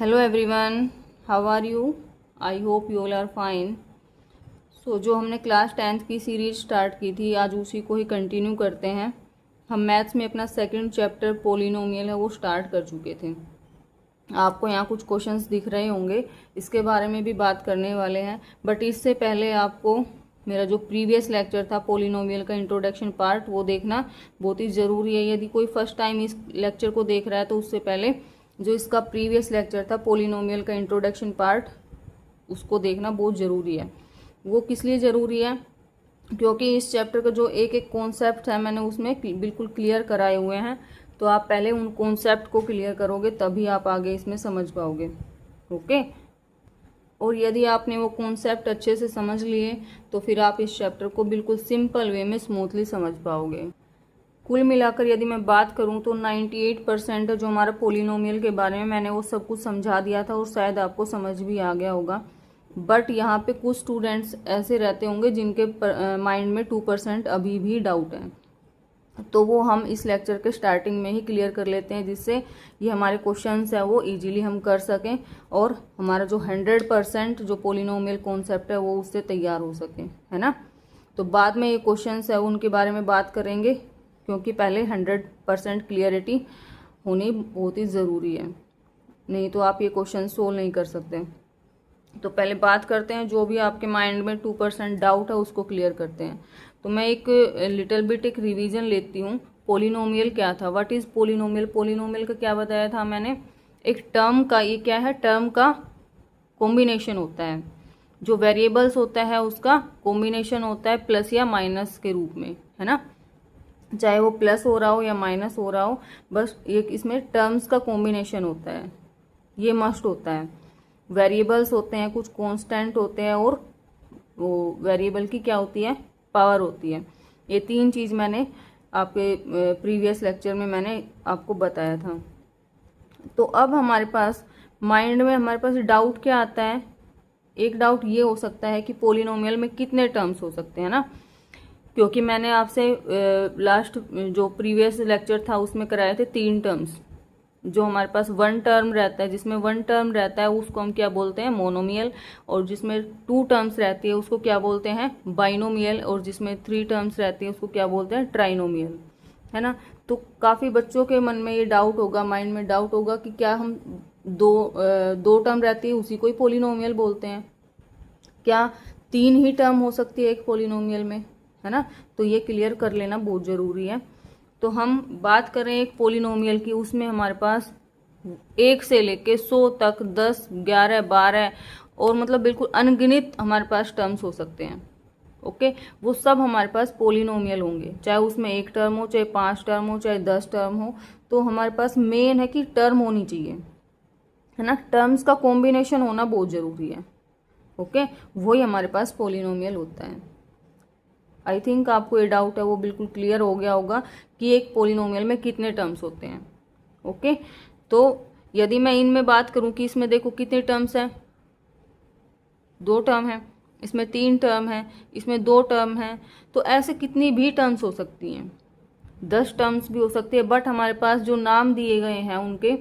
Hello everyone, how are you? I hope you all are fine. So जो हमने class 10th की series start की थी, आज उसी को ही कंटिन्यू करते हैं। हम मैथ्स में अपना सेकंड चैप्टर पोलिनोमियल है वो स्टार्ट कर चुके थे। आपको यहाँ कुछ क्वेश्चंस दिख रहे होंगे, इसके बारे में भी बात करने वाले हैं। बट इससे पहले आपको मेरा जो प्रीवियस लेक्चर था पोलिनोमियल का इंट्रोडक्शन पार्ट, वो देखना बहुत ही ज़रूरी है। यदि कोई फर्स्ट टाइम इस लेक्चर को देख रहा है तो उससे पहले जो इसका प्रीवियस लेक्चर था पोलिनोमियल का इंट्रोडक्शन पार्ट, उसको देखना बहुत ज़रूरी है। वो किस लिए ज़रूरी है? क्योंकि इस चैप्टर का जो एक एक कॉन्सेप्ट है मैंने उसमें बिल्कुल क्लियर कराए हुए हैं। तो आप पहले उन कॉन्सेप्ट को क्लियर करोगे तभी आप आगे इसमें समझ पाओगे। ओके। और यदि आपने वो कॉन्सेप्ट अच्छे से समझ लिए तो फिर आप इस चैप्टर को बिल्कुल सिंपल वे में स्मूथली समझ पाओगे। कुल मिलाकर यदि मैं बात करूं तो 98% जो हमारा पोलिनोमियल के बारे में मैंने वो सब कुछ समझा दिया था और शायद आपको समझ भी आ गया होगा। बट यहाँ पे कुछ स्टूडेंट्स ऐसे रहते होंगे जिनके माइंड में 2% अभी भी डाउट है, तो वो हम इस लेक्चर के स्टार्टिंग में ही क्लियर कर लेते हैं, जिससे ये हमारे क्वेश्चंस है वो इजीली हम कर सकें और हमारा जो 100% जो पोलिनोमियल कॉन्सेप्ट है वो उससे तैयार हो सके, है ना। तो बाद में ये क्वेश्चंस है उनके बारे में बात करेंगे, क्योंकि पहले 100% क्लियरिटी होनी बहुत ही ज़रूरी है, नहीं तो आप ये क्वेश्चन सोल्व नहीं कर सकते। तो पहले बात करते हैं जो भी आपके माइंड में 2% डाउट है उसको क्लियर करते हैं। तो मैं एक लिटिल बिट एक रिवीजन लेती हूँ। पोलिनोमियल क्या था, व्हाट इज़ पोलिनोमियल? पोलिनोमियल का क्या बताया था मैंने? एक टर्म का, ये क्या है, टर्म का कॉम्बिनेशन होता है। जो वेरिएबल्स होता है उसका कॉम्बिनेशन होता है प्लस या माइनस के रूप में, है ना। चाहे वो प्लस हो रहा हो या माइनस हो रहा हो, बस एक इसमें टर्म्स का कॉम्बिनेशन होता है, ये मस्ट होता है। वेरिएबल्स होते हैं, कुछ कांस्टेंट होते हैं, और वो वेरिएबल की क्या होती है, पावर होती है। ये तीन चीज़ मैंने आपके प्रीवियस लेक्चर में मैंने आपको बताया था। तो अब हमारे पास माइंड में हमारे पास डाउट क्या आता है? एक डाउट ये हो सकता है कि पोलिनोमियल में कितने टर्म्स हो सकते हैं ना, क्योंकि मैंने आपसे लास्ट जो प्रीवियस लेक्चर था उसमें कराए थे 3 टर्म्स। जो हमारे पास 1 टर्म रहता है, जिसमें 1 टर्म रहता है उसको हम क्या बोलते हैं, मोनोमियल। और जिसमें 2 टर्म्स रहती है उसको क्या बोलते हैं, बाइनोमियल। और जिसमें 3 टर्म्स रहती है उसको क्या बोलते हैं, ट्राइनोमियल, है ना। तो काफ़ी बच्चों के मन में ये डाउट होगा, माइंड में डाउट होगा कि क्या हम दो टर्म रहती है उसी को ही पोलिनोमियल बोलते हैं, क्या 3 ही टर्म हो सकती है एक पोलिनोमियल में, है ना। तो ये क्लियर कर लेना बहुत ज़रूरी है। तो हम बात करें एक पोलिनोमियल की, उसमें हमारे पास 1 से लेके 100 तक 10, 11, 12 और मतलब बिल्कुल अनगिनत हमारे पास टर्म्स हो सकते हैं। ओके, वो सब हमारे पास पोलिनोमियल होंगे, चाहे उसमें 1 टर्म हो, चाहे 5 टर्म हो, चाहे 10 टर्म हो। तो हमारे पास मेन है कि टर्म होनी चाहिए, है ना। टर्म्स का कॉम्बिनेशन होना बहुत ज़रूरी है। ओके, वही हमारे पास पोलिनोमियल होता है। आई थिंक आपको ये डाउट है वो बिल्कुल क्लियर हो गया होगा कि एक पोलिनोमियल में कितने टर्म्स होते हैं। ओके, तो यदि मैं इनमें बात करूं कि इसमें देखो कितने टर्म्स हैं, 2 टर्म है, इसमें 3 टर्म है, इसमें 2 टर्म है, तो ऐसे कितनी भी टर्म्स हो सकती हैं, 10 टर्म्स भी हो सकती है। बट हमारे पास जो नाम दिए गए हैं, उनके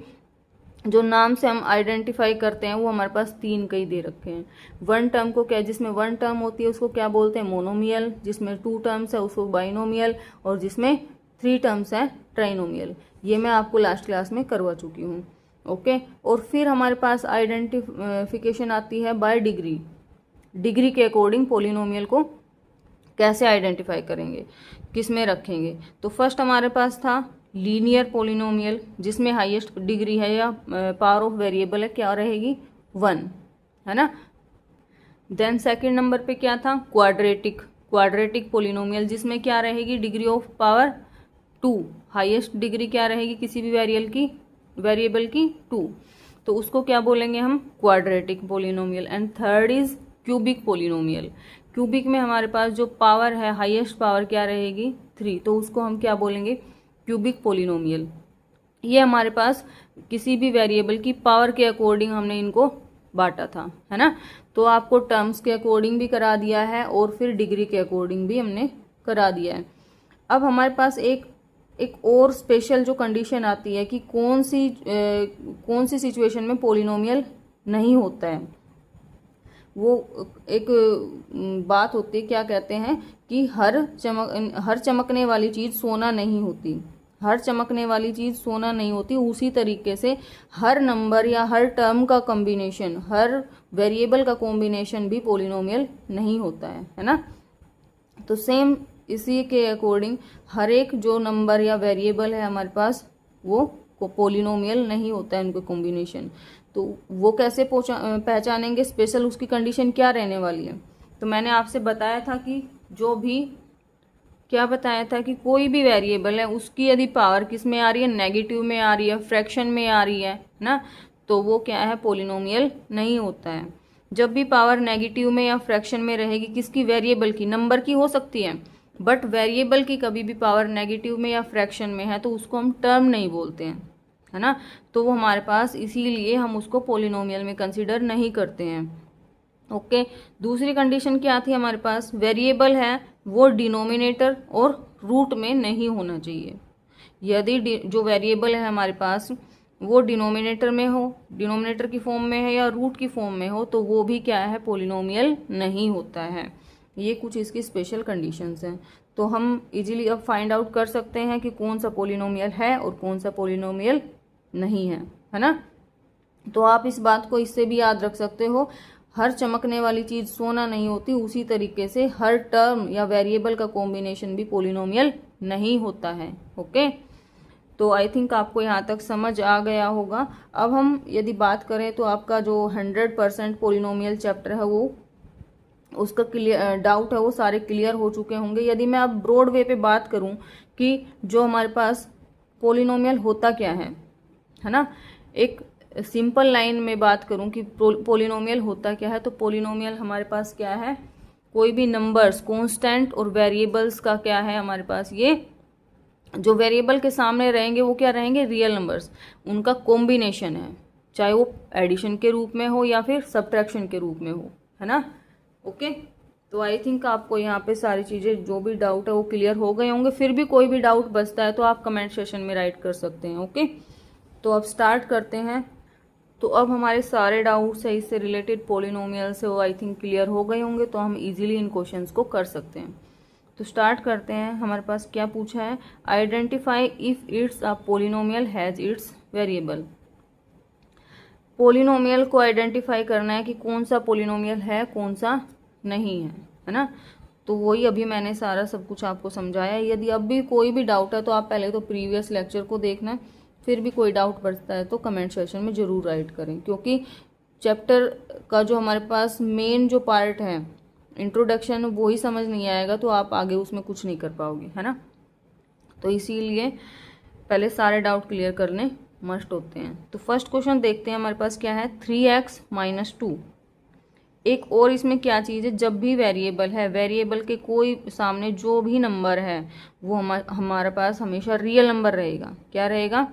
जो नाम से हम आइडेंटिफाई करते हैं वो हमारे पास 3 कई दे रखे हैं। 1 टर्म को क्या, जिसमें 1 टर्म होती है उसको क्या बोलते हैं, मोनोमियल। जिसमें 2 टर्म्स है उसको बाइनोमियल। और जिसमें 3 टर्म्स है ट्राइनोमियल। ये मैं आपको लास्ट क्लास में करवा चुकी हूँ। ओके, और फिर हमारे पास आइडेंटिफिकेशन आती है बाय डिग्री। डिग्री के अकॉर्डिंग पोलिनोमियल को कैसे आइडेंटिफाई करेंगे, किस में रखेंगे। तो फर्स्ट हमारे पास था लीनियर पोलिनोमियल, जिसमें हाईएस्ट डिग्री है या पावर ऑफ वेरिएबल है, क्या रहेगी, 1, है ना। देन सेकंड नंबर पे क्या था, क्वाड्रेटिक पोलिनोमियल, जिसमें क्या रहेगी, degree of power 2। Highest degree क्या रहेगी किसी भी वेरिएबल की 2। तो उसको क्या बोलेंगे हम, quadratic polynomial. And third is cubic polynomial. Cubic में हमारे पास जो पावर है, हाईएस्ट पावर क्या रहेगी, 3, तो उसको हम क्या बोलेंगे, क्यूबिक पोलिनोमियल। ये हमारे पास किसी भी वेरिएबल की पावर के अकॉर्डिंग हमने इनको बांटा था, है ना। तो आपको टर्म्स के अकॉर्डिंग भी करा दिया है और फिर डिग्री के अकॉर्डिंग भी हमने करा दिया है। अब हमारे पास एक एक और स्पेशल जो कंडीशन आती है कि कौन सी सिचुएशन में पोलिनोमियल नहीं होता है, वो एक बात होती है, क्या कहते हैं कि हर चमकने वाली चीज़ सोना नहीं होती, हर चमकने वाली चीज़ सोना नहीं होती। उसी तरीके से हर नंबर या हर टर्म का कॉम्बिनेशन, हर वेरिएबल का कॉम्बिनेशन भी पोलिनोमियल नहीं होता है ना। तो सेम इसी के अकॉर्डिंग हर एक जो नंबर या वेरिएबल है हमारे पास वो पोलिनोमियल नहीं होता है उनका कॉम्बिनेशन। तो वो कैसे पहचानेंगे, स्पेशल उसकी कंडीशन क्या रहने वाली है। तो मैंने आपसे बताया था कि जो भी क्या बताया था कि कोई भी वेरिएबल है उसकी यदि पावर किस में आ रही है, नेगेटिव में आ रही है, फ्रैक्शन में आ रही है ना, तो वो क्या है, पोलिनोमियल नहीं होता है। जब भी पावर नेगेटिव में या फ्रैक्शन में रहेगी, किसकी, वेरिएबल की, नंबर की हो सकती है, बट वेरिएबल की कभी भी पावर नेगेटिव में या फ्रैक्शन में है तो उसको हम टर्म नहीं बोलते हैं, है ना। तो वो हमारे पास, इसीलिए हम उसको पोलिनोमियल में कंसिडर नहीं करते हैं। ओके, दूसरी कंडीशन क्या थी हमारे पास, वेरिएबल है वो डिनोमिनेटर और रूट में नहीं होना चाहिए। यदि जो वेरिएबल है हमारे पास वो डिनोमिनेटर में हो, डिनोमिनेटर की फॉर्म में है या रूट की फॉर्म में हो, तो वो भी क्या है, पोलिनोमियल नहीं होता है। ये कुछ इसकी स्पेशल कंडीशंस हैं। तो हम इजीली अब फाइंड आउट कर सकते हैं कि कौन सा पोलिनोमियल है और कौन सा पोलिनोमियल नहीं है ना। तो आप इस बात को इससे भी याद रख सकते हो, हर चमकने वाली चीज़ सोना नहीं होती, उसी तरीके से हर टर्म या वेरिएबल का कॉम्बिनेशन भी पोलिनोमियल नहीं होता है। ओके, तो आई थिंक आपको यहाँ तक समझ आ गया होगा। अब हम यदि बात करें तो आपका जो 100% पोलिनोमियल चैप्टर है वो, उसका क्लियर डाउट है वो सारे क्लियर हो चुके होंगे। यदि मैं अब ब्रॉड वे पे बात करूं कि जो हमारे पास पोलिनोमियल होता क्या है ना, एक सिंपल लाइन में बात करूं कि पोलिनोमियल होता क्या है, तो पोलिनोमियल हमारे पास क्या है, कोई भी नंबर्स, कांस्टेंट और वेरिएबल्स का क्या है हमारे पास, ये जो वेरिएबल के सामने रहेंगे वो क्या रहेंगे, रियल नंबर्स, उनका कॉम्बिनेशन है, चाहे वो एडिशन के रूप में हो या फिर सब्ट्रैक्शन के रूप में हो, है ना। ओके, तो आई थिंक आपको यहाँ पे सारी चीज़ें, जो भी डाउट है वो क्लियर हो गए होंगे। फिर भी कोई भी डाउट बचता है तो आप कमेंट सेशन में राइट कर सकते हैं। ओके, तो अब स्टार्ट करते हैं। तो अब हमारे सारे डाउट्स है इससे रिलेटेड, पोलिनोमियल से, वो आई थिंक क्लियर हो गए होंगे, तो हम इजीली इन क्वेश्चंस को कर सकते हैं। तो स्टार्ट करते हैं। हमारे पास क्या पूछा है, identify if it's a polynomial has its variable. Polynomial को आइडेंटिफाई करना है कि कौन सा पोलिनोमियल है, कौन सा नहीं है ना। तो वही अभी मैंने सारा सब कुछ आपको समझाया। यदि अब भी कोई भी डाउट है तो आप पहले तो प्रीवियस लेक्चर को देखना, फिर भी कोई डाउट बचता है तो कमेंट सेक्शन में ज़रूर राइट करें, क्योंकि चैप्टर का जो हमारे पास मेन जो पार्ट है, इंट्रोडक्शन, वो ही समझ नहीं आएगा तो आप आगे उसमें कुछ नहीं कर पाओगे, है ना। तो इसीलिए पहले सारे डाउट क्लियर करने मस्ट होते हैं। तो फर्स्ट क्वेश्चन देखते हैं, हमारे पास क्या है, 3x - 2। एक और इसमें क्या चीज़ है, जब भी वेरिएबल है, वेरिएबल के कोई सामने जो भी नंबर है वो हमारे पास हमेशा रियल नंबर रहेगा। क्या रहेगा,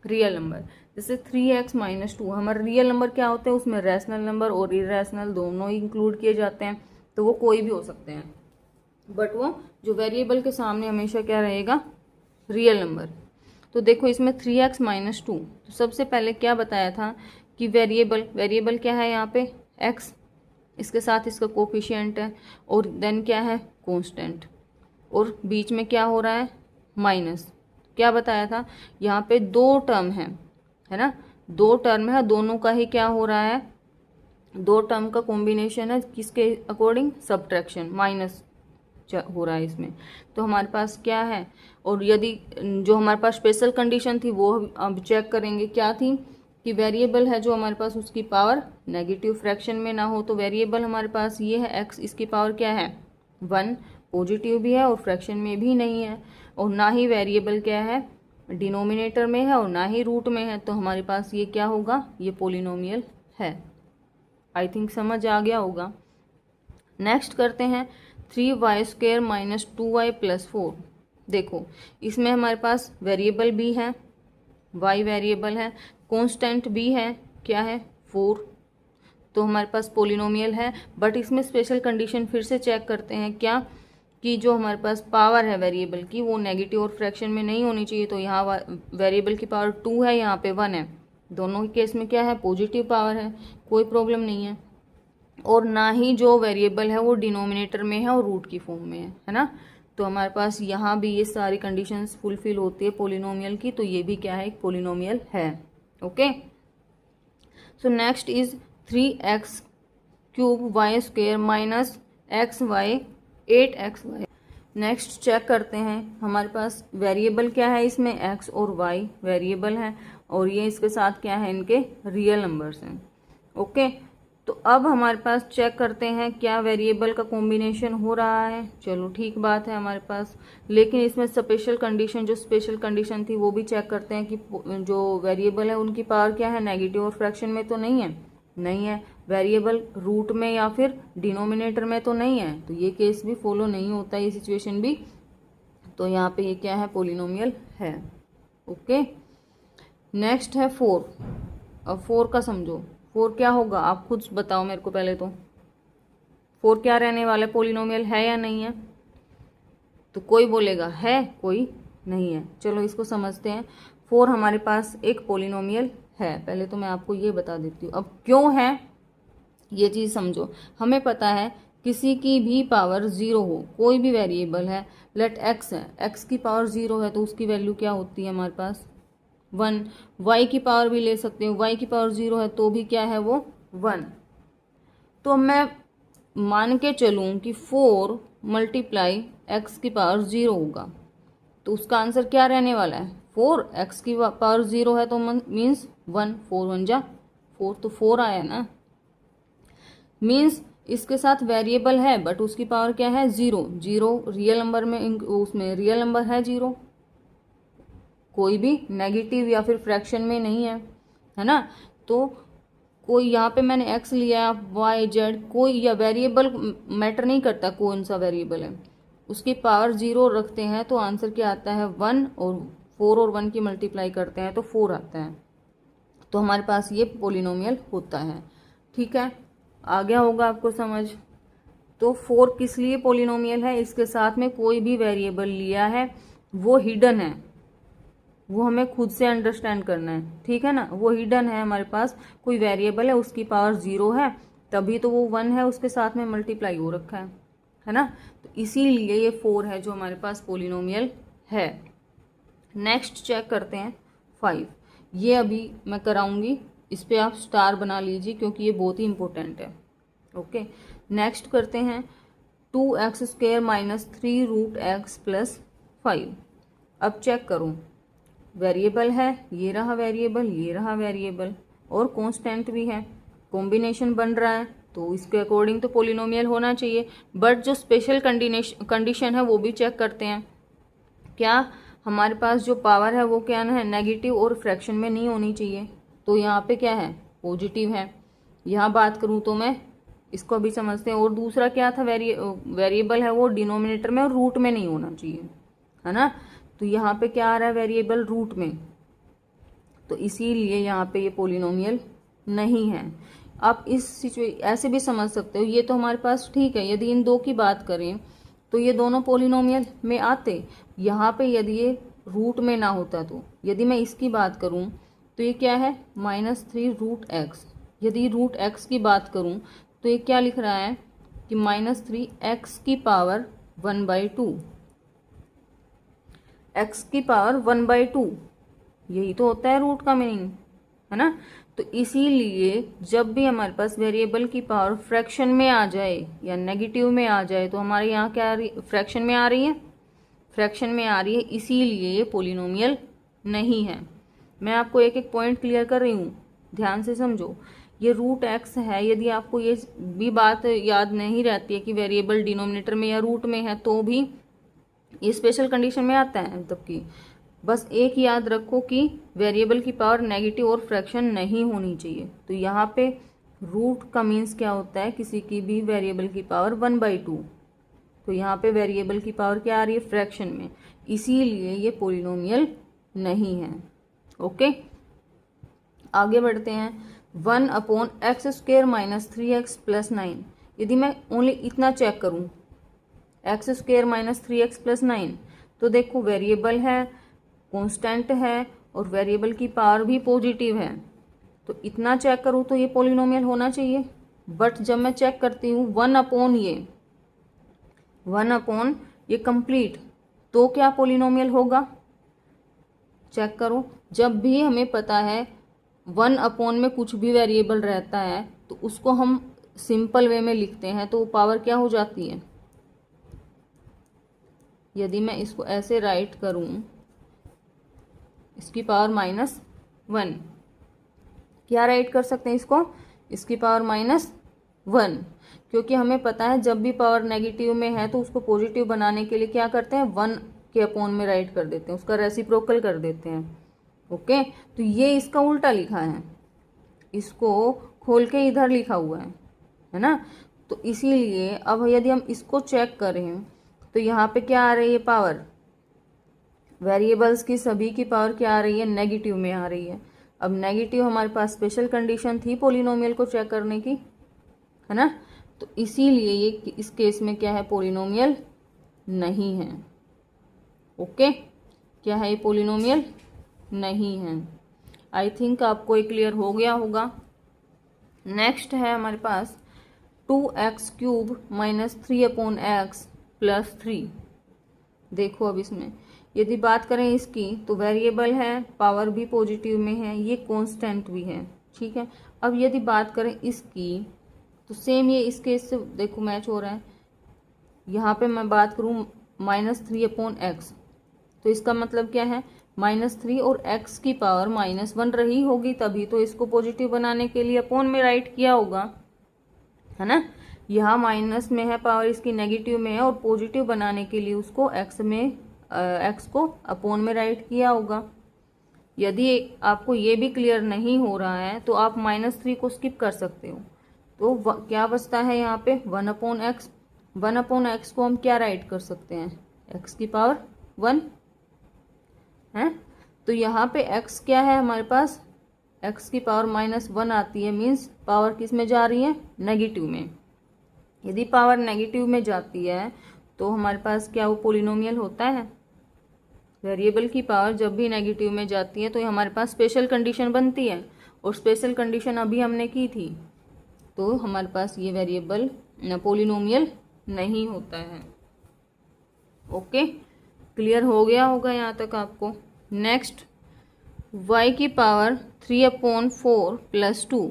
रियल नंबर। जैसे 3x - 2 हमारे रियल नंबर क्या होते हैं, उसमें रैशनल नंबर और इरेशनल दोनों ही इंक्लूड किए जाते हैं, तो वो कोई भी हो सकते हैं, बट वो जो वेरिएबल के सामने हमेशा क्या रहेगा, रियल नंबर। तो देखो इसमें 3x - 2, तो सबसे पहले क्या बताया था कि वेरिएबल क्या है यहाँ पे, x, इसके साथ इसका कोफिशिएंट है, और देन क्या है, कांस्टेंट, और बीच में क्या हो रहा है, माइनस। क्या बताया था, यहाँ पे दो टर्म है ना, दो टर्म है, दोनों का ही क्या हो रहा है, दो टर्म का कॉम्बिनेशन है, किसके अकॉर्डिंग, सब्ट्रैक्शन, माइनस हो रहा है इसमें। तो हमारे पास क्या है, और यदि जो हमारे पास स्पेशल कंडीशन थी वो अब चेक करेंगे, क्या थी कि वेरिएबल है जो हमारे पास उसकी पावर नेगेटिव फ्रैक्शन में ना हो। तो वेरिएबल हमारे पास ये है x, इसकी पावर क्या है, 1, पॉजिटिव भी है और फ्रैक्शन में भी नहीं है, और ना ही वेरिएबल क्या है, डिनोमिनेटर में है और ना ही रूट में है। तो हमारे पास ये क्या होगा, ये पोलिनोमियल है। आई थिंक समझ आ गया होगा। नेक्स्ट करते हैं 3y² - 2y + 4। देखो इसमें हमारे पास वेरिएबल भी है, y वेरिएबल है, कांस्टेंट भी है, क्या है, 4। तो हमारे पास पोलिनोमियल है, बट इसमें स्पेशल कंडीशन फिर से चेक करते हैं, क्या कि जो हमारे पास पावर है वेरिएबल की वो नेगेटिव और फ्रैक्शन में नहीं होनी चाहिए। तो यहाँ वेरिएबल की पावर 2 है, यहाँ पे 1 है, दोनों के केस में क्या है, पॉजिटिव पावर है, कोई प्रॉब्लम नहीं है। और ना ही जो वेरिएबल है वो डिनोमिनेटर में है और रूट की फॉर्म में है ना। तो हमारे पास यहाँ भी ये सारी कंडीशंस फुलफिल होती है पोलिनोमियल की, तो ये भी क्या है, एक पोलिनोमियल है। Okay, so next is 3x cube y square minus x y 8xy। Next check करते हैं, हमारे पास वेरिएबल क्या है, इसमें x और y वेरिएबल है और ये इसके साथ क्या है, इनके रियल नंबर्स हैं। ओके, तो अब हमारे पास चेक करते हैं क्या वेरिएबल का कॉम्बिनेशन हो रहा है। चलो ठीक बात है हमारे पास, लेकिन इसमें स्पेशल कंडीशन, जो स्पेशल कंडीशन थी वो भी चेक करते हैं कि जो वेरिएबल है उनकी पावर क्या है, नेगेटिव और फ्रैक्शन में तो नहीं है, नहीं है। वेरिएबल रूट में या फिर डिनोमिनेटर में तो नहीं है, तो ये केस भी फॉलो नहीं होता, ये सिचुएशन भी। तो यहाँ पे ये क्या है, पोलिनोमियल है। ओके, नेक्स्ट है 4। अब 4 का समझो, 4 क्या होगा, आप खुद बताओ मेरे को पहले तो। 4 क्या रहने वाला है, पोलिनोमियल है या नहीं है? तो कोई बोलेगा है, कोई नहीं है। चलो इसको समझते हैं। 4 हमारे पास एक पोलिनोमियल है। पहले तो मैं आपको ये बता देती हूँ अब क्यों है, ये चीज़ समझो। हमें पता है किसी की भी पावर 0 हो, कोई भी वेरिएबल है, लेट x है, x की पावर 0 है तो उसकी वैल्यू क्या होती है हमारे पास, 1। y की पावर भी ले सकते हो, y की पावर 0 है तो भी क्या है वो 1। तो मैं मान के चलूँ कि 4 मल्टीप्लाई एक्स की पावर 0 होगा, तो उसका आंसर क्या रहने वाला है, 4। एक्स की पावर 0 है तो मीन्स 1, 4 1 जा 4, तो 4 आया ना। मीन्स इसके साथ वेरिएबल है बट उसकी पावर क्या है, 0। 0 रियल नंबर में, उसमें रियल नंबर है 0, कोई भी नेगेटिव या फिर फ्रैक्शन में नहीं है ना। तो कोई यहाँ पे मैंने x लिया, y z, कोई या वेरिएबल मैटर नहीं करता कौन सा वेरिएबल है, उसकी पावर 0 रखते हैं तो आंसर क्या आता है 1, और 4 और 1 की मल्टीप्लाई करते हैं तो 4 आता है। तो हमारे पास ये पोलिनोमियल होता है। ठीक है, आ गया होगा आपको समझ। तो 4 किस लिए पोलिनोमियल है, इसके साथ में कोई भी वेरिएबल लिया है वो हिडन है, वो हमें खुद से अंडरस्टैंड करना है। ठीक है ना, वो हिडन है, हमारे पास कोई वेरिएबल है उसकी पावर 0 है तभी तो वो 1 है, उसके साथ में मल्टीप्लाई हो रखा है ना। तो इसीलिए ये 4 है जो हमारे पास पोलिनोमियल है। नेक्स्ट चेक करते हैं 5। ये अभी मैं कराऊंगी, इस पे आप स्टार बना लीजिए क्योंकि ये बहुत ही इंपॉर्टेंट है। ओके, नेक्स्ट करते हैं 2x square minus 3 root x plus 5। अब चेक करो, वेरिएबल है, ये रहा वेरिएबल, ये रहा वेरिएबल, और कांस्टेंट भी है, कॉम्बिनेशन बन रहा है तो इसके अकॉर्डिंग तो पोलिनोमियल होना चाहिए। बट जो स्पेशल कंडीशन है वो भी चेक करते हैं, क्या हमारे पास जो पावर है वो क्या है, नेगेटिव और फ्रैक्शन में नहीं होनी चाहिए, तो यहाँ पे क्या है, पॉजिटिव है। यहाँ बात करूँ तो मैं इसको अभी समझते हैं। और दूसरा क्या था, वेरिएबल है वो डिनोमिनेटर में और रूट में नहीं होना चाहिए, है ना। तो यहाँ पे क्या आ रहा है, वेरिएबल रूट में, तो इसीलिए यहाँ पे ये पोलिनोमियल नहीं है। आप इस ऐसे भी समझ सकते हो, ये तो हमारे पास ठीक है, यदि इन दो की बात करें तो ये दोनों पोलिनोमियल में आते। यहाँ पे यदि ये रूट में ना होता, तो यदि मैं इसकी बात करूँ तो ये क्या है, -3 रूट एक्स। यदि रूट एक्स की बात करूँ तो ये क्या लिख रहा है कि -3 एक्स की पावर 1/2, एक्स की पावर 1/2, यही तो होता है रूट का मीनिंग, है ना। तो इसीलिए जब भी हमारे पास वेरिएबल की पावर फ्रैक्शन में आ जाए या नेगेटिव में आ जाए तो हमारे यहाँ क्या आ रही, फ्रैक्शन में आ रही है, फ्रैक्शन में आ रही है, इसीलिए ये पोलिनोमियल नहीं है। मैं आपको एक एक पॉइंट क्लियर कर रही हूँ, ध्यान से समझो। ये रूट एक्स है, यदि आपको ये भी बात याद नहीं रहती है कि वेरिएबल डिनोमिनेटर में या रूट में है तो भी ये स्पेशल कंडीशन में आता है, मतलब कि बस एक याद रखो कि वेरिएबल की पावर नेगेटिव और फ्रैक्शन नहीं होनी चाहिए। तो यहाँ पे रूट का मीन्स क्या होता है, किसी की भी वेरिएबल की पावर 1/2, तो यहाँ पे वेरिएबल की पावर क्या आ रही है, फ्रैक्शन में, इसीलिए ये पोलिनोमियल नहीं है। ओके, आगे बढ़ते हैं। 1/x² - 3x + 9। यदि मैं ओनली इतना चेक करूँ x square minus 3x plus 9। तो देखो वेरिएबल है, कांस्टेंट है और वेरिएबल की पावर भी पॉजिटिव है, तो इतना चेक करूँ तो ये पॉलिनोमियल होना चाहिए। बट जब मैं चेक करती हूँ 1 अपॉन ये कंप्लीट, तो क्या पॉलिनोमियल होगा? चेक करो, जब भी हमें पता है 1 अपॉन में कुछ भी वेरिएबल रहता है तो उसको हम सिंपल वे में लिखते हैं, तो वो पावर क्या हो जाती है? यदि मैं इसको ऐसे राइट करूं, इसकी पावर -1, क्या राइट कर सकते हैं इसको? इसकी पावर -1, क्योंकि हमें पता है जब भी पावर नेगेटिव में है तो उसको पॉजिटिव बनाने के लिए क्या करते हैं, 1 के अपॉन में राइट कर देते हैं, उसका रेसिप्रोकल कर देते हैं। ओके, तो ये इसका उल्टा लिखा है, इसको खोल के इधर लिखा हुआ है ना। तो इसीलिए अब यदि हम इसको चेक करें तो यहाँ पे क्या आ रही है पावर, वेरिएबल्स की सभी की पावर क्या आ रही है, नेगेटिव में आ रही है। अब नेगेटिव हमारे पास स्पेशल कंडीशन थी पॉलिनोमियल को चेक करने की, है ना, तो इसीलिए ये इस केस में क्या है, पॉलिनोमियल नहीं है। ओके, क्या है, ये पॉलिनोमियल नहीं है। आई थिंक आपको ये क्लियर हो गया होगा। नेक्स्ट है हमारे पास 2x³ माइनस 3/x प्लस 3। देखो अब इसमें यदि बात करें इसकी तो वेरिएबल है, पावर भी पॉजिटिव में है, ये कांस्टेंट भी है, ठीक है। अब यदि बात करें इसकी तो सेम ये इस केस से देखो मैच हो रहा है। यहाँ पे मैं बात करूँ -3/x, तो इसका मतलब क्या है, -3 और x की पावर -1 रही होगी, तभी तो इसको पॉजिटिव बनाने के लिए अपॉन में राइट किया होगा, है ना। यहाँ माइनस में है पावर, इसकी नेगेटिव में है, और पॉजिटिव बनाने के लिए उसको x को अपॉन में राइट किया होगा। यदि आपको ये भी क्लियर नहीं हो रहा है तो आप -3 को स्किप कर सकते हो। तो क्या बचता है यहाँ पे 1/x। 1/x को हम क्या राइट कर सकते हैं, x की पावर 1 है। तो यहाँ पे x क्या है हमारे पास, x की पावर -1 आती है, मीन्स पावर किस में जा रही है, नेगेटिव में। यदि पावर नेगेटिव में जाती है तो हमारे पास क्या वो पॉलिनोमियल होता है। वेरिएबल की पावर जब भी नेगेटिव में जाती है तो हमारे पास स्पेशल कंडीशन बनती है, और स्पेशल कंडीशन अभी हमने की थी, तो हमारे पास ये वेरिएबल पॉलिनोमियल नहीं होता है। ओके, क्लियर हो गया होगा यहाँ तक आपको। नेक्स्ट y की पावर 3/4 प्लस 2।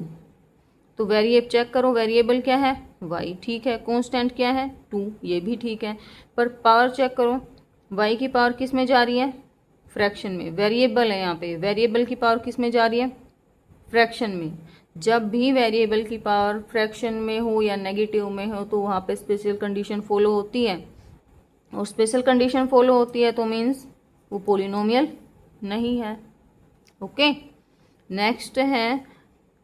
तो वेरिएबल चेक करो, वेरिएबल क्या है, y, ठीक है। कांस्टेंट क्या है, 2, ये भी ठीक है। पर पावर चेक करो, y की पावर किस में जा रही है, फ्रैक्शन में। वेरिएबल है यहाँ पे, वेरिएबल की पावर किस में जा रही है, फ्रैक्शन में। जब भी वेरिएबल की पावर फ्रैक्शन में हो या नेगेटिव में हो तो वहाँ पे स्पेशल कंडीशन फॉलो होती है, और स्पेशल कंडीशन फॉलो होती है तो मीन्स वो पॉलिनोमियल नहीं है। ओके, नेक्स्ट है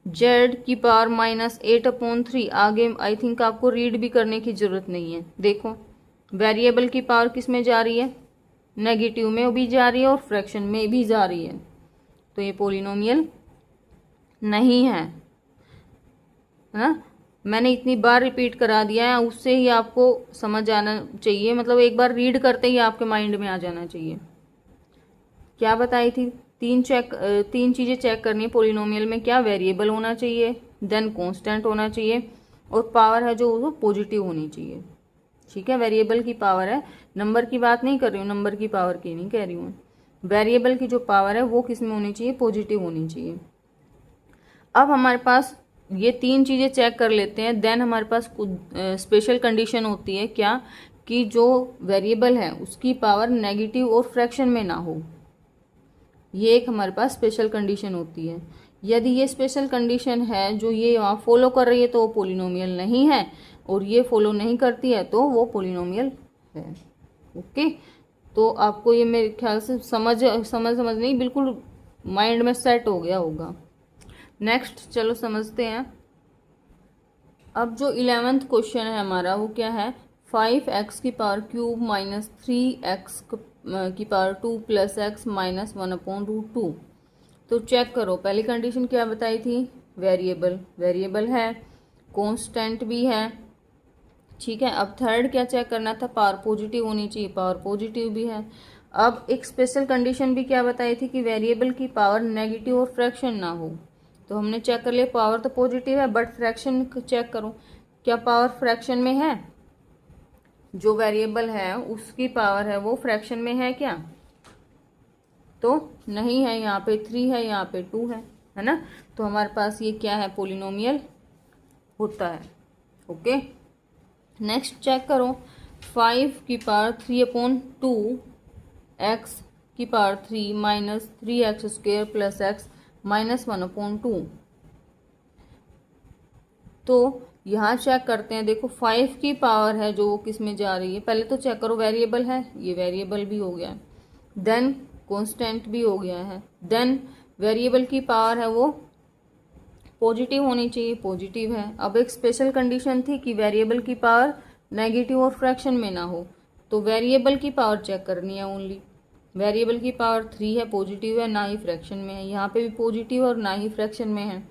z की पावर -8/3। आगे आई थिंक आपको रीड भी करने की जरूरत नहीं है। देखो वेरिएबल की पावर किस में जा रही है, नेगेटिव में भी जा रही है और फ्रैक्शन में भी जा रही है, तो ये पॉलिनोमियल नहीं है ना। मैंने इतनी बार रिपीट करा दिया है, उससे ही आपको समझ आना चाहिए, मतलब एक बार रीड करते ही आपके माइंड में आ जाना चाहिए। क्या बताई थी, तीन चीज़ें चेक करनी है पॉलिनोमियल में। क्या, वेरिएबल होना चाहिए, देन कांस्टेंट होना चाहिए, और पावर है जो वो पॉजिटिव होनी चाहिए, ठीक है। वेरिएबल की पावर है, नंबर की बात नहीं कर रही हूँ, नंबर की पावर की नहीं कह रही हूँ। वेरिएबल की जो पावर है वो किस में होनी चाहिए, पॉजिटिव होनी चाहिए। अब हमारे पास ये 3 चीज़ें चेक कर लेते हैं, देन हमारे पास कुछ स्पेशल कंडीशन होती है, क्या, कि जो वेरिएबल है उसकी पावर नेगेटिव और फ्रैक्शन में ना हो। ये एक हमारे पास स्पेशल कंडीशन होती है। यदि ये स्पेशल कंडीशन है जो ये वहाँ फॉलो कर रही है तो वो पॉलिनोमियल नहीं है, और ये फॉलो नहीं करती है तो वो पॉलिनोमियल है। ओके, तो आपको ये मेरे ख्याल से समझ नहीं, बिल्कुल माइंड में सेट हो गया होगा। नेक्स्ट चलो समझते हैं। अब जो 11th क्वेश्चन है हमारा वो क्या है, 5x³ माइनस 3x की पावर 2 प्लस x माइनस 1/√2। तो चेक करो, पहली कंडीशन क्या बताई थी, वेरिएबल है, कांस्टेंट भी है, ठीक है। अब थर्ड क्या चेक करना था, पावर पॉजिटिव होनी चाहिए, पावर पॉजिटिव भी है। अब एक स्पेशल कंडीशन भी क्या बताई थी कि वेरिएबल की पावर नेगेटिव और फ्रैक्शन ना हो। तो हमने चेक कर लिया, पावर तो पॉजिटिव है बट फ्रैक्शन चेक करो, क्या पावर फ्रैक्शन में है, जो वेरिएबल है उसकी पावर है वो फ्रैक्शन में है क्या, तो नहीं है, यहाँ पे 3 है, यहाँ पे 2 है ना। तो हमारे पास ये क्या है, पोलिनोमियल होता है। ओके, नेक्स्ट चेक करो, 5 की पावर 3/2 एक्स की power 3 minus 3x² plus x minus 1/2। तो यहाँ चेक करते हैं, देखो 5 की पावर है जो किस में जा रही है, पहले तो चेक करो वेरिएबल है, ये वेरिएबल भी हो गया, देन कांस्टेंट भी हो गया है, देन वेरिएबल की पावर है वो पॉजिटिव होनी चाहिए, पॉजिटिव है। अब एक स्पेशल कंडीशन थी कि वेरिएबल की पावर नेगेटिव और फ्रैक्शन में ना हो, तो वेरिएबल की पावर चेक करनी है ओनली। वेरिएबल की पावर 3 है, पॉजिटिव है, ना ही फ्रैक्शन में है, यहाँ पे भी पॉजिटिव और ना ही फ्रैक्शन में है।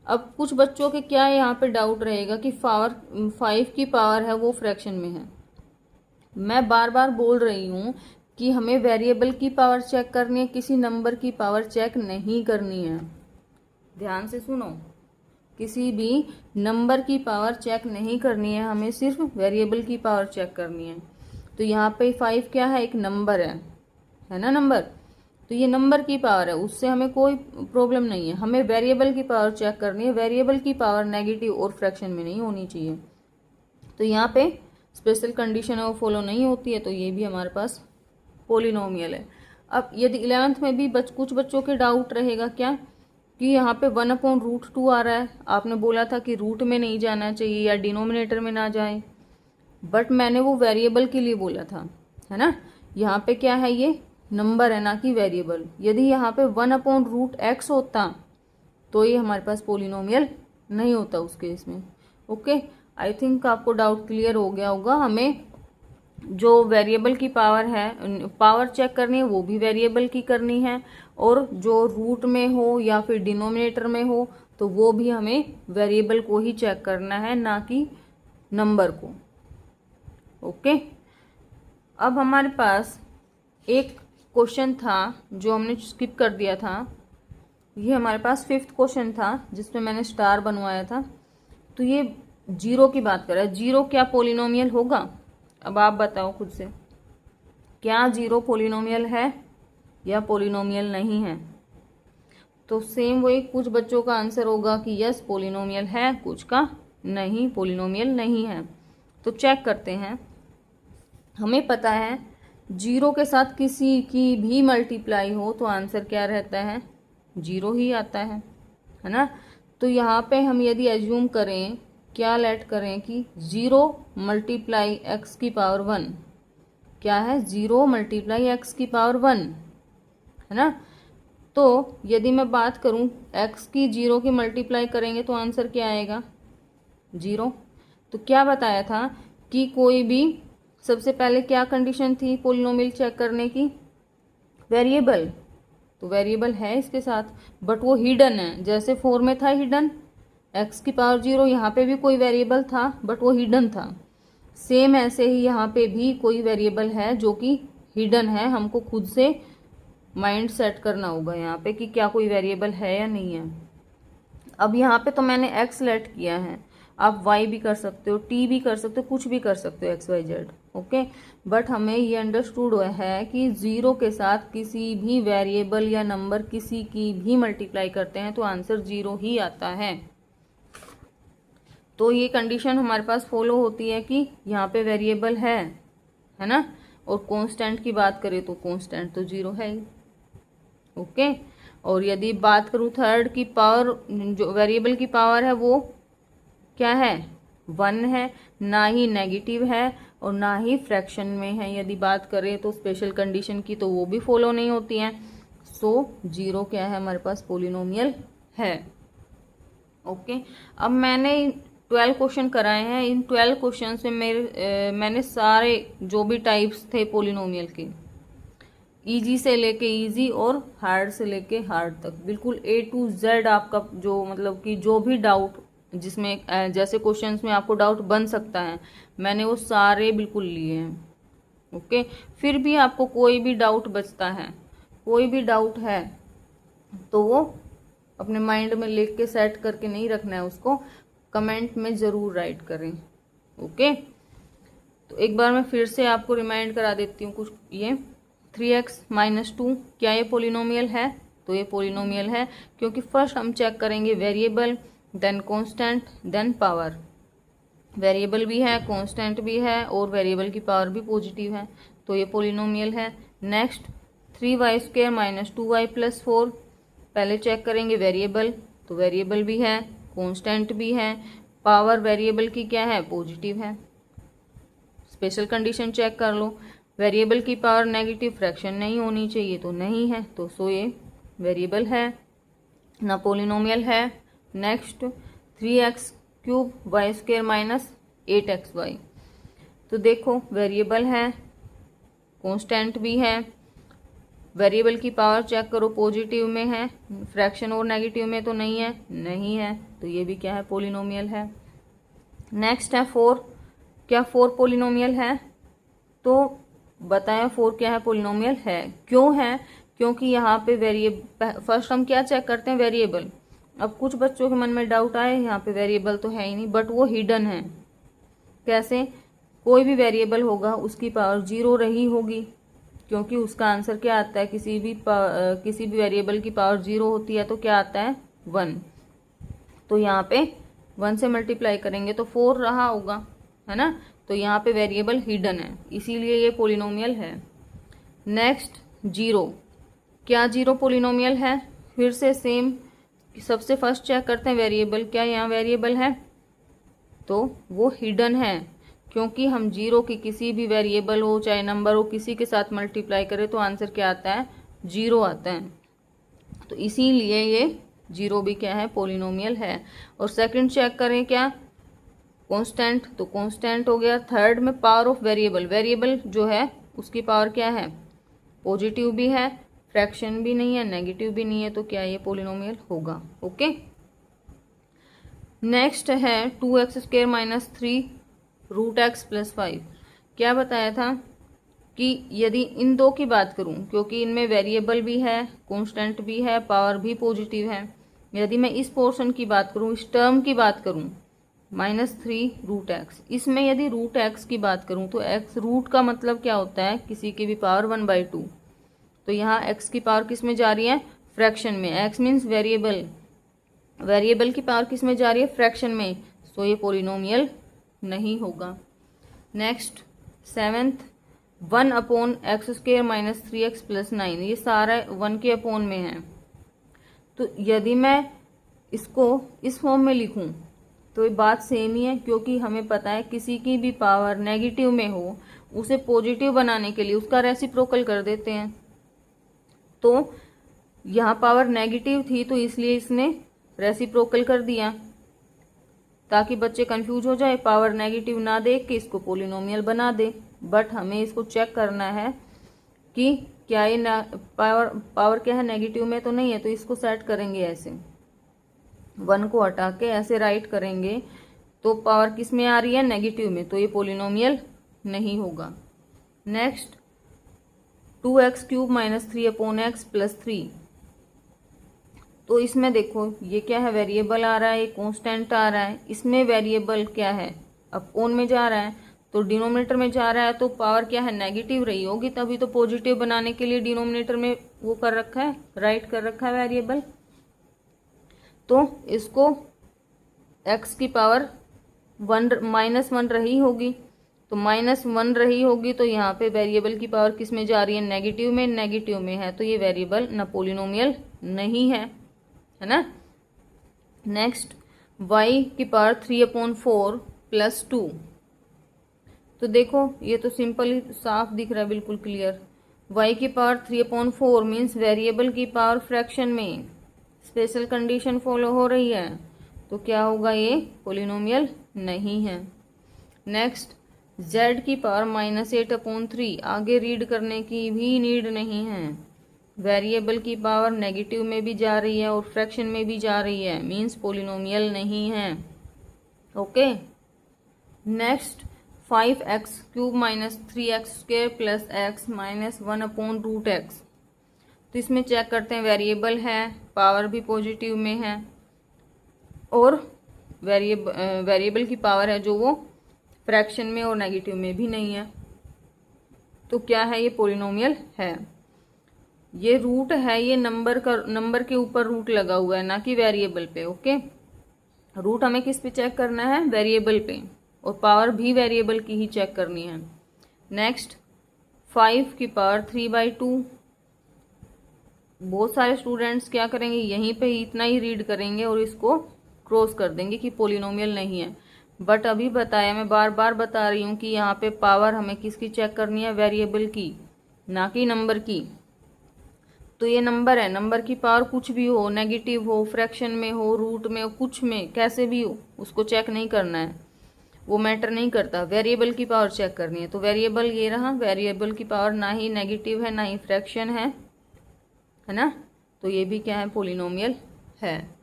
अब कुछ बच्चों के क्या यहाँ पे डाउट रहेगा कि 5 की पावर है वो फ्रैक्शन में है। मैं बार बार बोल रही हूँ कि हमें वेरिएबल की पावर चेक करनी है, किसी नंबर की पावर चेक नहीं करनी है। ध्यान से सुनो, किसी भी नंबर की पावर चेक नहीं करनी है, हमें सिर्फ वेरिएबल की पावर चेक करनी है। तो यहाँ पे 5 क्या है, एक नंबर है ना नंबर, तो ये नंबर की पावर है, उससे हमें कोई प्रॉब्लम नहीं है। हमें वेरिएबल की पावर चेक करनी है, वेरिएबल की पावर नेगेटिव और फ्रैक्शन में नहीं होनी चाहिए। तो यहाँ पे स्पेशल कंडीशन है वो फॉलो नहीं होती है, तो ये भी हमारे पास पोलिनोमियल है। अब यदि 11th में भी कुछ बच्चों के डाउट रहेगा क्या कि यहाँ पे 1/√2 आ रहा है, आपने बोला था कि रूट में नहीं जाना चाहिए या डिनोमिनेटर में ना जाए, बट मैंने वो वेरिएबल के लिए बोला था, है ना। यहाँ पे क्या है, ये नंबर है ना कि वेरिएबल। यदि यहाँ पे 1/√x होता तो ये हमारे पास पोलिनोमियल नहीं होता उस केस में। ओके, आई थिंक आपको डाउट क्लियर हो गया होगा। हमें जो वेरिएबल की पावर है, पावर चेक करनी है, वो भी वेरिएबल की करनी है, और जो रूट में हो या फिर डिनोमिनेटर में हो तो वो भी हमें वेरिएबल को ही चेक करना है, ना कि नंबर को। ओके, अब हमारे पास एक क्वेश्चन था जो हमने स्किप कर दिया था, ये हमारे पास 5th क्वेश्चन था जिसमें मैंने स्टार बनवाया था। तो ये 0 की बात कर रहा है, 0 क्या पोलिनोमियल होगा? अब आप बताओ खुद से, क्या 0 पोलिनोमियल है या पोलिनोमियल नहीं है? तो सेम वही कुछ बच्चों का आंसर होगा कि यस पोलिनोमियल है, कुछ का नहीं, पोलिनोमियल नहीं है। तो चेक करते हैं, हमें पता है 0 के साथ किसी की भी मल्टीप्लाई हो तो आंसर क्या रहता है, 0 ही आता है ना। तो यहाँ पे हम यदि एज्यूम करें, क्या लेट करें कि 0 मल्टीप्लाई एक्स की पावर 1 क्या है, 0 मल्टीप्लाई एक्स की पावर 1 है ना। तो यदि मैं बात करूं x की 0 की मल्टीप्लाई करेंगे तो आंसर क्या आएगा, 0। तो क्या बताया था कि कोई भी, सबसे पहले क्या कंडीशन थी पोलिनोमियल चेक करने की, वेरिएबल। तो वेरिएबल है इसके साथ बट वो हिडन है, जैसे 4 में था हिडन x की पावर 0, यहाँ पे भी कोई वेरिएबल था बट वो हिडन था। सेम ऐसे ही यहाँ पे भी कोई वेरिएबल है जो कि हिडन है, हमको खुद से माइंड सेट करना होगा यहाँ पे कि क्या कोई वेरिएबल है या नहीं है। अब यहाँ पे तो मैंने x लेट किया है, आप y भी कर सकते हो, t भी कर सकते हो, कुछ भी कर सकते हो x y z। Okay, but हमें ये अंडरस्टूड है कि 0 के साथ किसी भी वेरिएबल या नंबर किसी की भी मल्टीप्लाई करते हैं तो आंसर 0 ही आता है। तो ये कंडीशन हमारे पास फॉलो होती है कि यहाँ पे वेरिएबल है ना। और कांस्टेंट की बात करें तो कांस्टेंट तो 0 है ही। ओके, और यदि बात करूँ थर्ड की पावर, जो वेरिएबल की पावर है वो क्या है, 1 है, ना ही नेगेटिव है और ना ही फ्रैक्शन में है। यदि बात करें तो स्पेशल कंडीशन की तो वो भी फॉलो नहीं होती हैं। सो 0 क्या है हमारे पास, पोलिनोमियल है। ओके, अब मैंने 12 क्वेश्चन कराए हैं, इन 12 क्वेश्चन में मैंने सारे जो भी टाइप्स थे पोलिनोमियल के, इजी से लेके इजी और हार्ड से लेके हार्ड तक, बिल्कुल A to Z आपका जो मतलब कि जो भी डाउट जिसमें जैसे क्वेश्चंस में आपको डाउट बन सकता है, मैंने वो सारे बिल्कुल लिए हैं। ओके, फिर भी आपको कोई भी डाउट बचता है, कोई भी डाउट है तो वो अपने माइंड में लिख के सेट करके नहीं रखना है, उसको कमेंट में ज़रूर राइट करें। ओके, तो एक बार मैं फिर से आपको रिमाइंड करा देती हूँ कुछ। ये 3x-2 क्या ये पोलिनोमियल है? तो ये पोलिनोमियल है, क्योंकि फर्स्ट हम चेक करेंगे variable, then constant, then power. Variable भी है, कांस्टेंट भी है और वेरिएबल की पावर भी पॉजिटिव है, तो ये पोलिनोमियल है। नेक्स्ट 3y² - 2y + 4, पहले चेक करेंगे वेरिएबल, तो वेरिएबल भी है, कांस्टेंट भी है, पावर वेरिएबल की क्या है? पॉजिटिव है। स्पेशल कंडीशन चेक कर लो, वेरिएबल की पावर नेगेटिव फ्रैक्शन नहीं होनी चाहिए, तो नहीं है, तो सो ये वेरिएबल है ना, पोलिनोमियल है। नेक्स्ट 3x³ y² - 8xy, तो देखो वेरिएबल है, कांस्टेंट भी है, वेरिएबल की पावर चेक करो पॉजिटिव में है, फ्रैक्शन और नेगेटिव में तो नहीं है, नहीं है, तो ये भी क्या है? पोलिनोमियल है। नेक्स्ट है 4, क्या 4 पोलिनोमियल है? तो बताएं 4 क्या है? पोलिनोमियल है। क्यों है? क्योंकि यहाँ पे वेरिएबल, फर्स्ट हम क्या चेक करते हैं? वेरिएबल। अब कुछ बच्चों के मन में डाउट आए, यहाँ पे वेरिएबल तो है ही नहीं, बट वो हिडन है। कैसे? कोई भी वेरिएबल होगा उसकी पावर 0 रही होगी, क्योंकि उसका आंसर क्या आता है? किसी भी वेरिएबल की पावर 0 होती है तो क्या आता है? 1। तो यहाँ पे 1 से मल्टीप्लाई करेंगे तो 4 रहा होगा, है ना? तो यहाँ पे वेरिएबल हिडन है, इसीलिए ये पोलिनोमियल है। नेक्स्ट 0, क्या 0 पोलिनोमियल है? फिर से सेम, सबसे फर्स्ट चेक करते हैं वेरिएबल, क्या यहाँ वेरिएबल है? तो वो हिडन है, क्योंकि हम 0 की किसी भी वेरिएबल हो चाहे नंबर हो, किसी के साथ मल्टीप्लाई करें तो आंसर क्या आता है? 0 आता है। तो इसीलिए ये 0 भी क्या है? पोलिनोमियल है। और सेकंड चेक करें, क्या? कांस्टेंट, तो कांस्टेंट हो गया। थर्ड में पावर ऑफ वेरिएबल, वेरिएबल जो है उसकी पावर क्या है? पॉजिटिव भी है, फ्रैक्शन भी नहीं है, नेगेटिव भी नहीं है, तो क्या ये पोलिनोमियल होगा? ओके। नेक्स्ट है 2x² - 3 √x + 5, क्या बताया था कि यदि इन दो की बात करूं, क्योंकि इनमें वेरिएबल भी है, कांस्टेंट भी है, पावर भी पॉजिटिव है, यदि मैं इस पोर्शन की बात करूं, इस टर्म की बात करूं -3 √x, इसमें यदि √x की बात करूं तो x रूट का मतलब क्या होता है? किसी की भी पावर 1/2। तो यहाँ x की पावर किस में जा रही है? फ्रैक्शन में। x मीन्स वेरिएबल, वेरिएबल की पावर किस में जा रही है? फ्रैक्शन में। सो ये पोलिनोमियल नहीं होगा। नेक्स्ट 7th 1/x² - 3x + 9, ये सारा 1 के अपॉन में है। तो यदि मैं इसको इस फॉर्म में लिखूं तो ये बात सेम ही है, क्योंकि हमें पता है किसी की भी पावर नेगेटिव में हो उसे पॉजिटिव बनाने के लिए उसका रेसिप्रोकल कर देते हैं। तो यहाँ पावर नेगेटिव थी तो इसलिए इसने रेसिप्रोकल कर दिया, ताकि बच्चे कंफ्यूज हो जाए, पावर नेगेटिव ना देख के इसको पोलिनोमियल बना दे। बट हमें इसको चेक करना है कि क्या ये पावर क्या है? नेगेटिव में तो नहीं है, तो इसको सेट करेंगे ऐसे, 1 को हटा के ऐसे राइट करेंगे, तो पावर किस में आ रही है? नेगेटिव में, तो ये पोलिनोमियल नहीं होगा। नेक्स्ट 2x³ - 3/x + 3, तो इसमें देखो ये क्या है? वेरिएबल आ रहा है, ये कांस्टेंट आ रहा है, इसमें वेरिएबल क्या है? अपॉन में जा रहा है, तो डिनोमिनेटर में जा रहा है, तो पावर क्या है? नेगेटिव रही होगी, तभी तो पॉजिटिव बनाने के लिए डिनोमिनेटर में वो कर रखा है, राइट कर रखा है वेरिएबल। तो इसको x की पावर -1 रही होगी, तो -1 रही होगी, तो यहाँ पे वेरिएबल की पावर किस में जा रही है? नेगेटिव में, नेगेटिव में है, तो ये वेरिएबल ना पोलिनोमियल नहीं है ना। नेक्स्ट y की पावर 3/4 + 2, तो देखो ये तो सिंपल ही साफ दिख रहा है, बिल्कुल क्लियर। y की पावर 3/4 मीन्स वेरिएबल की पावर फ्रैक्शन में, स्पेशल कंडीशन फॉलो हो रही है, तो क्या होगा? ये पोलिनोमियल नहीं है। नेक्स्ट z की पावर -8/3, आगे रीड करने की भी नीड नहीं है, वेरिएबल की पावर नेगेटिव में भी जा रही है और फ्रैक्शन में भी जा रही है, मीन्स पोलिनोमियल नहीं है। Okay, next 5x³ minus 3x² plus x minus 1/√x। तो इसमें चेक करते हैं, वेरिएबल है, पावर भी पॉजिटिव में है और वेरिएबल की पावर है जो वो फ्रैक्शन में और नेगेटिव में भी नहीं है। तो क्या है, ये पॉलिनोमियल है। ये रूट है, ये नंबर के ऊपर रूट लगा हुआ है, ना कि वेरिएबल पे। ओके, रूट हमें किस पे चेक करना है, वेरिएबल पे, और पावर भी वेरिएबल की ही चेक करनी है। नेक्स्ट 5 की पावर 3/2। बहुत सारे स्टूडेंट्स क्या करेंगे, यहीं पे ही इतना ही रीड करेंगे और इसको क्रॉस कर देंगे कि पॉलिनोमियल नहीं है। बट अभी बताया, मैं बार बार बता रही हूँ कि यहाँ पे पावर हमें किसकी चेक करनी है, वेरिएबल की, ना कि नंबर की। तो ये नंबर है, नंबर की पावर कुछ भी हो, नेगेटिव हो, फ्रैक्शन में हो, रूट में हो, कुछ में, कैसे भी हो, उसको चेक नहीं करना है, वो मैटर नहीं करता। वेरिएबल की पावर चेक करनी है। तो वेरिएबल ये रहा, वेरिएबल की पावर ना ही नेगेटिव है ना ही फ्रैक्शन है ना। तो ये भी क्या है, पॉलिनोमियल है।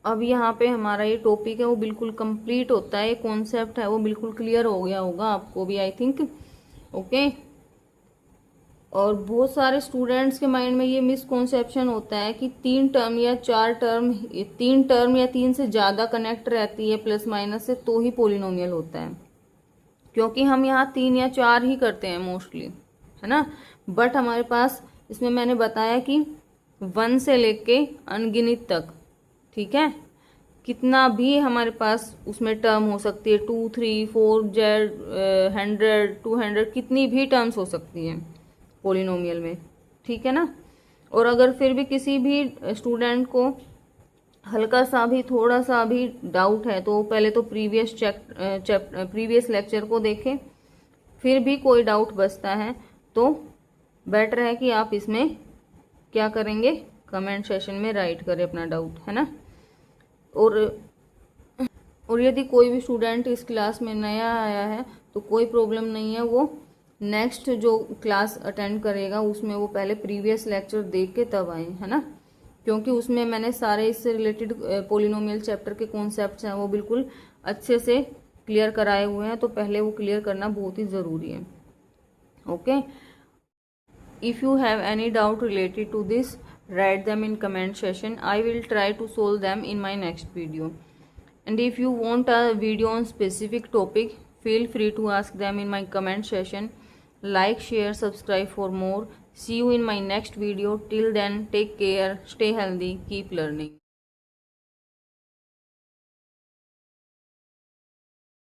अब यहाँ पे हमारा ये टॉपिक है वो बिल्कुल कंप्लीट होता है, ये कॉन्सेप्ट है वो बिल्कुल क्लियर हो गया होगा आपको भी, आई थिंक। ओके, और बहुत सारे स्टूडेंट्स के माइंड में ये मिसकॉन्सेप्शन होता है कि 3 टर्म या 4 टर्म, 3 टर्म या 3 से ज़्यादा कनेक्ट रहती है प्लस माइनस से तो ही पॉलिनोमियल होता है, क्योंकि हम यहाँ 3 या 4 ही करते हैं मोस्टली, है ना। बट हमारे पास इसमें मैंने बताया कि 1 से लेके अनगिनत तक, ठीक है, कितना भी हमारे पास उसमें टर्म हो सकती है, 2, 3, 4, Z 100, 200, कितनी भी टर्म्स हो सकती हैं पॉलिनोमियल में, ठीक है ना। और अगर फिर भी किसी भी स्टूडेंट को हल्का सा भी, थोड़ा सा भी डाउट है तो पहले तो प्रीवियस लेक्चर को देखें। फिर भी कोई डाउट बचता है तो बेटर है कि आप इसमें क्या करेंगे, कमेंट सेशन में राइट करें अपना डाउट, है ना। और यदि कोई भी स्टूडेंट इस क्लास में नया आया है तो कोई प्रॉब्लम नहीं है, वो नेक्स्ट जो क्लास अटेंड करेगा उसमें वो पहले प्रीवियस लेक्चर देख के तब आए, है ना, क्योंकि उसमें मैंने सारे इससे रिलेटेड पॉलिनोमियल चैप्टर के कॉन्सेप्ट्स हैं वो बिल्कुल अच्छे से क्लियर कराए हुए हैं। तो पहले वो क्लियर करना बहुत ही ज़रूरी है। Okay, if you have any doubt related to this, write them in comment section. I will try to solve them in my next video. And if you want a video on specific topic, feel free to ask them in my comment section. Like, share, subscribe for more. See you in my next video. Till then, take care, stay healthy, keep learning.